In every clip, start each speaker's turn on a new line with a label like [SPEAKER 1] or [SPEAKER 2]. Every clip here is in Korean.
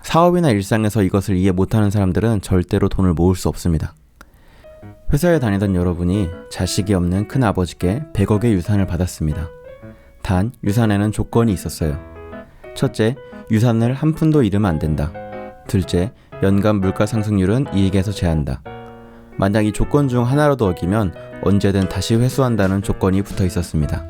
[SPEAKER 1] 사업이나 일상에서 이것을 이해 못하는 사람들은 절대로 돈을 모을 수 없습니다. 회사에 다니던 여러분이 자식이 없는 큰아버지께 100억의 유산을 받았습니다. 단 유산에는 조건이 있었어요. 첫째, 유산을 한 푼도 잃으면 안 된다. 둘째, 연간 물가 상승률은 이익에서 제한다. 만약 이 조건 중 하나라도 어기면 언제든 다시 회수한다는 조건이 붙어 있었습니다.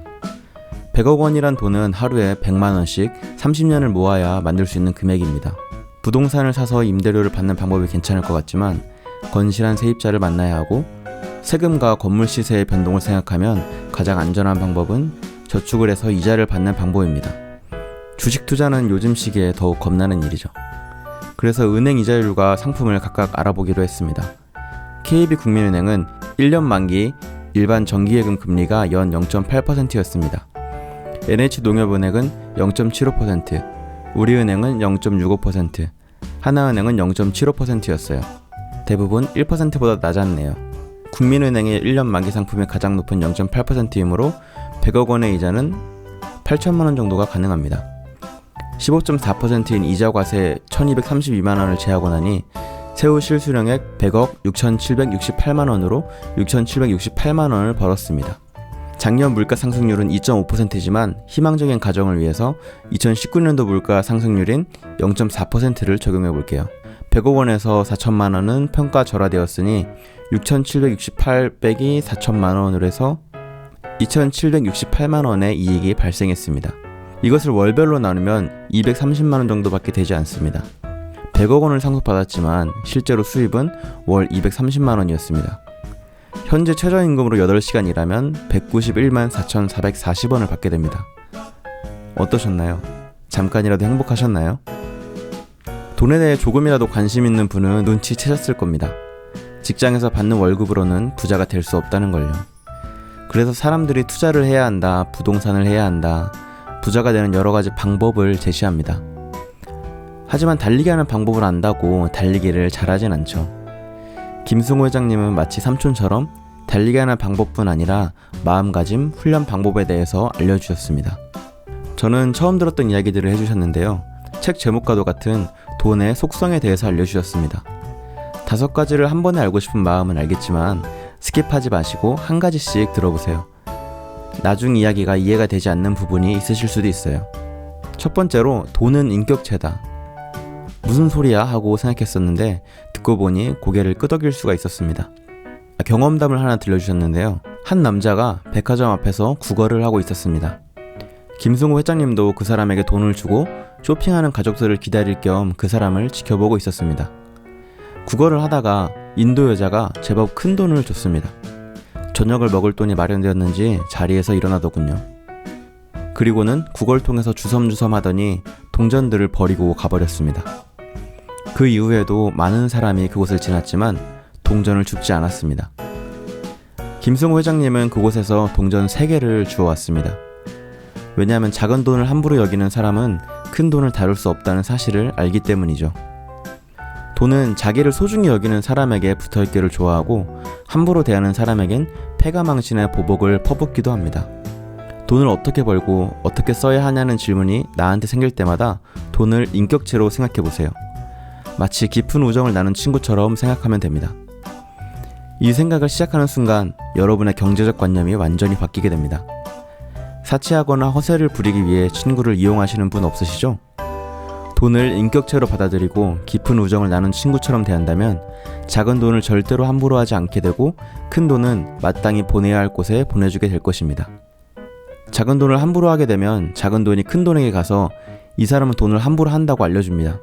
[SPEAKER 1] 100억 원이란 돈은 하루에 100만 원씩 30년을 모아야 만들 수 있는 금액입니다. 부동산을 사서 임대료를 받는 방법이 괜찮을 것 같지만 건실한 세입자를 만나야 하고 세금과 건물 시세의 변동을 생각하면 가장 안전한 방법은 저축을 해서 이자를 받는 방법입니다. 주식 투자는 요즘 시기에 더욱 겁나는 일이죠. 그래서 은행 이자율과 상품을 각각 알아보기로 했습니다. KB국민은행은 1년 만기 일반 정기예금 금리가 연 0.8%였습니다. NH농협은행은 0.75%, 우리은행은 0.65%, 하나은행은 0.75%였어요. 대부분 1%보다 낮았네요. 국민은행의 1년 만기 상품이 가장 높은 0.8%이므로 100억 원의 이자는 8천만 원 정도가 가능합니다. 15.4%인 이자 과세 1232만 원을 제하고 나니 세후 실수령액 100억 6,768만 원으로 6,768만 원을 벌었습니다. 작년 물가 상승률은 2.5%지만 희망적인 가정을 위해서 2019년도 물가 상승률인 0.4%를 적용해 볼게요. 100억 원에서 4천만 원은 평가 절하되었으니 6,768 빼기 4천만 원으로 해서 2,768만 원의 이익이 발생했습니다. 이것을 월별로 나누면 230만 원 정도밖에 되지 않습니다. 100억 원을 상속받았지만 실제로 수입은 월 230만 원이었습니다. 현재 최저임금으로 8시간 일하면 191만 4,440원을 받게 됩니다. 어떠셨나요? 잠깐이라도 행복하셨나요? 돈에 대해 조금이라도 관심 있는 분은 눈치채셨을 겁니다. 직장에서 받는 월급으로는 부자가 될 수 없다는 걸요. 그래서 사람들이 투자를 해야 한다, 부동산을 해야 한다, 부자가 되는 여러 가지 방법을 제시합니다. 하지만 달리기 하는 방법을 안다고 달리기를 잘하진 않죠. 김승호 회장님은 마치 삼촌처럼 달리기 하는 방법뿐 아니라 마음가짐, 훈련 방법에 대해서 알려주셨습니다. 저는 처음 들었던 이야기들을 해주셨는데요. 책 제목과도 같은 돈의 속성에 대해서 알려주셨습니다. 5가지를 한 번에 알고 싶은 마음은 알겠지만 스킵하지 마시고 한 가지씩 들어보세요. 나중 이야기가 이해가 되지 않는 부분이 있으실 수도 있어요. 첫 번째로 돈은 인격체다. 무슨 소리야 하고 생각했었는데 듣고 보니 고개를 끄덕일 수가 있었습니다. 경험담을 하나 들려주셨는데요. 한 남자가 백화점 앞에서 구걸을 하고 있었습니다. 김승호 회장님도 그 사람에게 돈을 주고 쇼핑하는 가족들을 기다릴 겸 그 사람을 지켜보고 있었습니다. 구걸을 하다가 인도 여자가 제법 큰 돈을 줬습니다. 저녁을 먹을 돈이 마련되었는지 자리에서 일어나더군요. 그리고는 구걸통에서 주섬주섬 하더니 동전들을 버리고 가버렸습니다. 그 이후에도 많은 사람이 그곳을 지났지만 동전을 줍지 않았습니다. 김승호 회장님은 그곳에서 동전 3개를 주워왔습니다. 왜냐하면 작은 돈을 함부로 여기는 사람은 큰 돈을 다룰 수 없다는 사실을 알기 때문이죠. 돈은 자기를 소중히 여기는 사람에게 붙어있기를 좋아하고 함부로 대하는 사람에겐 패가망신의 보복을 퍼붓기도 합니다. 돈을 어떻게 벌고 어떻게 써야 하냐는 질문이 나한테 생길 때마다 돈을 인격체로 생각해보세요. 마치 깊은 우정을 나눈 친구처럼 생각하면 됩니다. 이 생각을 시작하는 순간 여러분의 경제적 관념이 완전히 바뀌게 됩니다. 사치하거나 허세를 부리기 위해 친구를 이용하시는 분 없으시죠? 돈을 인격체로 받아들이고 깊은 우정을 나눈 친구처럼 대한다면 작은 돈을 절대로 함부로 하지 않게 되고 큰 돈은 마땅히 보내야 할 곳에 보내주게 될 것입니다. 작은 돈을 함부로 하게 되면 작은 돈이 큰 돈에게 가서 이 사람은 돈을 함부로 한다고 알려줍니다.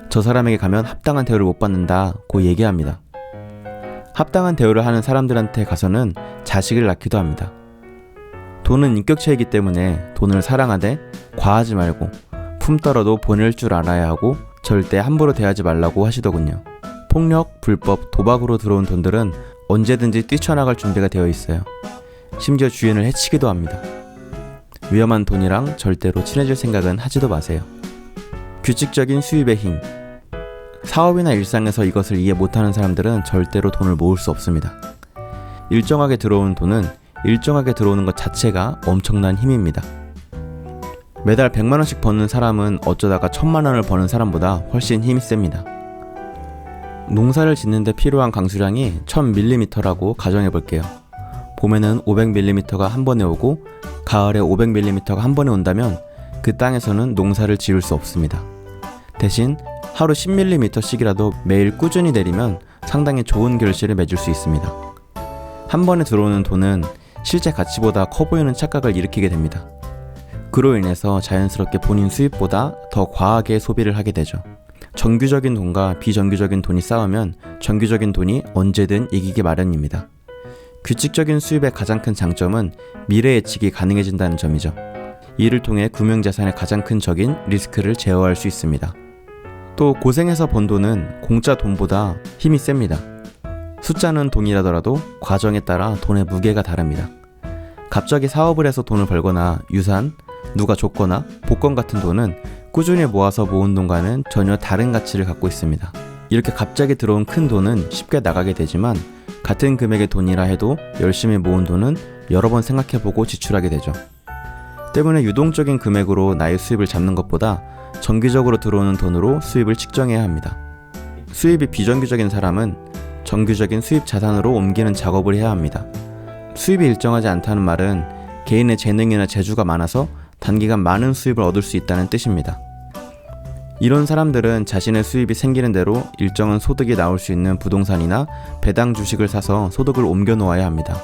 [SPEAKER 1] 저 사람에게 가면 합당한 대우를 못 받는다고 얘기합니다. 합당한 대우를 하는 사람들한테 가서는 자식을 낳기도 합니다. 돈은 인격체이기 때문에 돈을 사랑하되 과하지 말고 품더라도 보낼 줄 알아야 하고 절대 함부로 대하지 말라고 하시더군요. 폭력, 불법, 도박으로 들어온 돈들은 언제든지 뛰쳐나갈 준비가 되어 있어요. 심지어 주인을 해치기도 합니다. 위험한 돈이랑 절대로 친해질 생각은 하지도 마세요. 규칙적인 수입의 힘. 사업이나 일상에서 이것을 이해 못하는 사람들은 절대로 돈을 모을 수 없습니다. 일정하게 들어오는 돈은 일정하게 들어오는 것 자체가 엄청난 힘입니다. 매달 100만원씩 버는 사람은 어쩌다가 1000만원을 버는 사람보다 훨씬 힘이 셉니다. 농사를 짓는데 필요한 강수량이 1000mm라고 가정해볼게요. 봄에는 500mm가 한 번에 오고 가을에 500mm가 한 번에 온다면 그 땅에서는 농사를 지을 수 없습니다. 대신 하루 10mm씩이라도 매일 꾸준히 내리면 상당히 좋은 결실을 맺을 수 있습니다. 한 번에 들어오는 돈은 실제 가치보다 커 보이는 착각을 일으키게 됩니다. 그로 인해서 자연스럽게 본인 수입보다 더 과하게 소비를 하게 되죠. 정규적인 돈과 비정규적인 돈이 싸우면 정규적인 돈이 언제든 이기기 마련입니다. 규칙적인 수입의 가장 큰 장점은 미래 예측이 가능해진다는 점이죠. 이를 통해 금융자산의 가장 큰 적인 리스크를 제어할 수 있습니다. 또 고생해서 번 돈은 공짜 돈보다 힘이 셉니다. 숫자는 동일하더라도 과정에 따라 돈의 무게가 다릅니다. 갑자기 사업을 해서 돈을 벌거나 유산, 누가 줬거나 복권 같은 돈은 꾸준히 모아서 모은 돈과는 전혀 다른 가치를 갖고 있습니다. 이렇게 갑자기 들어온 큰 돈은 쉽게 나가게 되지만 같은 금액의 돈이라 해도 열심히 모은 돈은 여러 번 생각해보고 지출하게 되죠. 때문에 유동적인 금액으로 나의 수입을 잡는 것보다 정기적으로 들어오는 돈으로 수입을 측정해야 합니다. 수입이 비정규적인 사람은 정규적인 수입 자산으로 옮기는 작업을 해야 합니다. 수입이 일정하지 않다는 말은 개인의 재능이나 재주가 많아서 단기간 많은 수입을 얻을 수 있다는 뜻입니다. 이런 사람들은 자신의 수입이 생기는 대로 일정한 소득이 나올 수 있는 부동산이나 배당 주식을 사서 소득을 옮겨 놓아야 합니다.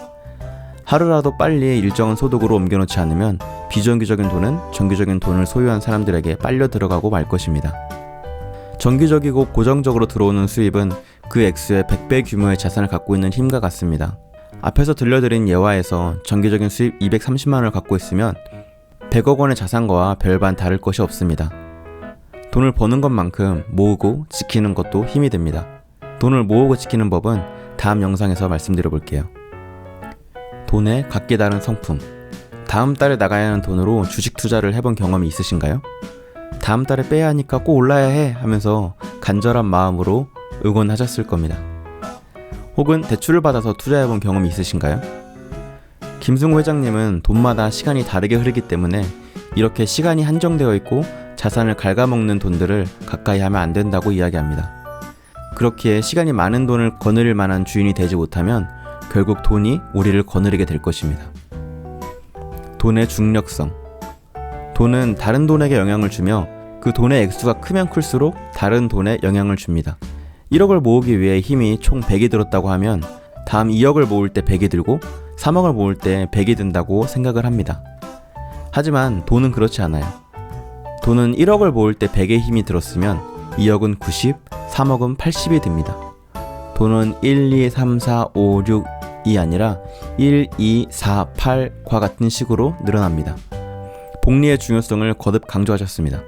[SPEAKER 1] 하루라도 빨리 일정한 소득으로 옮겨 놓지 않으면 비정규적인 돈은 정규적인 돈을 소유한 사람들에게 빨려 들어가고 말 것입니다. 정기적이고 고정적으로 들어오는 수입은 그 액수의 100배 규모의 자산을 갖고 있는 힘과 같습니다. 앞에서 들려드린 예화에서 정기적인 수입 230만 원을 갖고 있으면 100억 원의 자산과와 별반 다를 것이 없습니다. 돈을 버는 것만큼 모으고 지키는 것도 힘이 됩니다. 돈을 모으고 지키는 법은 다음 영상에서 말씀드려 볼게요. 돈의 각기 다른 성품. 다음 달에 나가야 하는 돈으로 주식 투자를 해본 경험이 있으신가요? 다음 달에 빼야 하니까 꼭 올라야 해 하면서 간절한 마음으로 응원하셨을 겁니다. 혹은 대출을 받아서 투자해본 경험이 있으신가요? 김승우 회장님은 돈마다 시간이 다르게 흐르기 때문에 이렇게 시간이 한정되어 있고 자산을 갉아먹는 돈들을 가까이 하면 안 된다고 이야기합니다. 그렇기에 시간이 많은 돈을 거느릴 만한 주인이 되지 못하면 결국 돈이 우리를 거느리게 될 것입니다. 돈의 중력성. 돈은 다른 돈에게 영향을 주며 그 돈의 액수가 크면 클수록 다른 돈에 영향을 줍니다. 1억을 모으기 위해 힘이 총 100이 들었다고 하면 다음 2억을 모을 때 100이 들고 3억을 모을 때 100이 든다고 생각을 합니다. 하지만 돈은 그렇지 않아요. 돈은 1억을 모을 때 100의 힘이 들었으면 2억은 90, 3억은 80이 듭니다. 돈은 1, 2, 3, 4, 5, 6이 아니라 1, 2, 4, 8과 같은 식으로 늘어납니다. 복리의 중요성을 거듭 강조하셨습니다.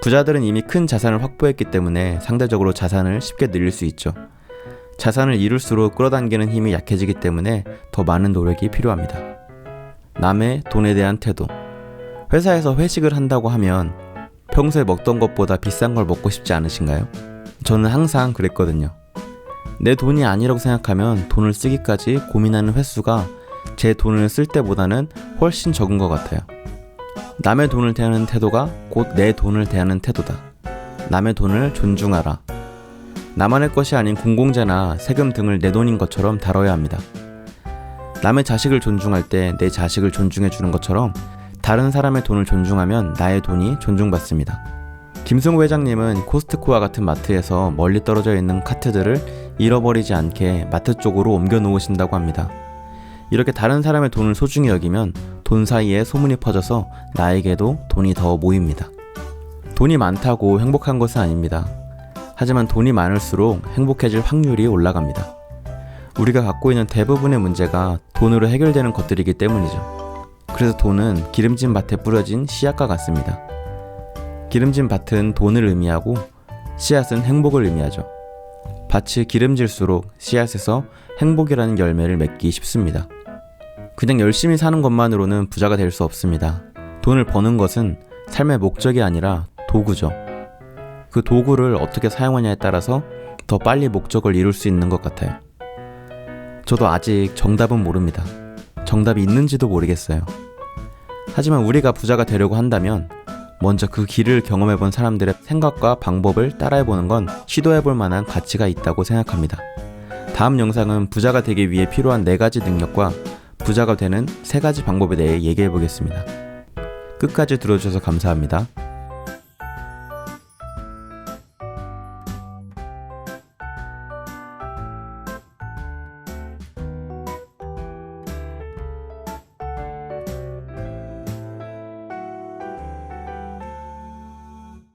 [SPEAKER 1] 부자들은 이미 큰 자산을 확보했기 때문에 상대적으로 자산을 쉽게 늘릴 수 있죠. 자산을 이룰수록 끌어당기는 힘이 약해지기 때문에 더 많은 노력이 필요합니다. 남의 돈에 대한 태도. 회사에서 회식을 한다고 하면 평소에 먹던 것보다 비싼 걸 먹고 싶지 않으신가요? 저는 항상 그랬거든요. 내 돈이 아니라고 생각하면 돈을 쓰기까지 고민하는 횟수가 제 돈을 쓸 때보다는 훨씬 적은 것 같아요. 남의 돈을 대하는 태도가 곧 내 돈을 대하는 태도다. 남의 돈을 존중하라. 나만의 것이 아닌 공공재나 세금 등을 내 돈인 것처럼 다뤄야 합니다. 남의 자식을 존중할 때 내 자식을 존중해 주는 것처럼 다른 사람의 돈을 존중하면 나의 돈이 존중받습니다. 김승우 회장님은 코스트코와 같은 마트에서 멀리 떨어져 있는 카트들을 잃어버리지 않게 마트 쪽으로 옮겨 놓으신다고 합니다. 이렇게 다른 사람의 돈을 소중히 여기면 돈 사이에 소문이 퍼져서 나에게도 돈이 더 모입니다. 돈이 많다고 행복한 것은 아닙니다. 하지만 돈이 많을수록 행복해질 확률이 올라갑니다. 우리가 갖고 있는 대부분의 문제가 돈으로 해결되는 것들이기 때문이죠. 그래서 돈은 기름진 밭에 뿌려진 씨앗과 같습니다. 기름진 밭은 돈을 의미하고 씨앗은 행복을 의미하죠. 밭이 기름질수록 씨앗에서 행복이라는 열매를 맺기 쉽습니다. 그냥 열심히 사는 것만으로는 부자가 될 수 없습니다. 돈을 버는 것은 삶의 목적이 아니라 도구죠. 그 도구를 어떻게 사용하냐에 따라서 더 빨리 목적을 이룰 수 있는 것 같아요. 저도 아직 정답은 모릅니다. 정답이 있는지도 모르겠어요. 하지만 우리가 부자가 되려고 한다면 먼저 그 길을 경험해본 사람들의 생각과 방법을 따라해보는 건 시도해볼 만한 가치가 있다고 생각합니다. 다음 영상은 부자가 되기 위해 필요한 4가지 능력과 부자가 되는 3가지 방법에 대해 얘기해보겠습니다. 끝까지 들어주셔서 감사합니다.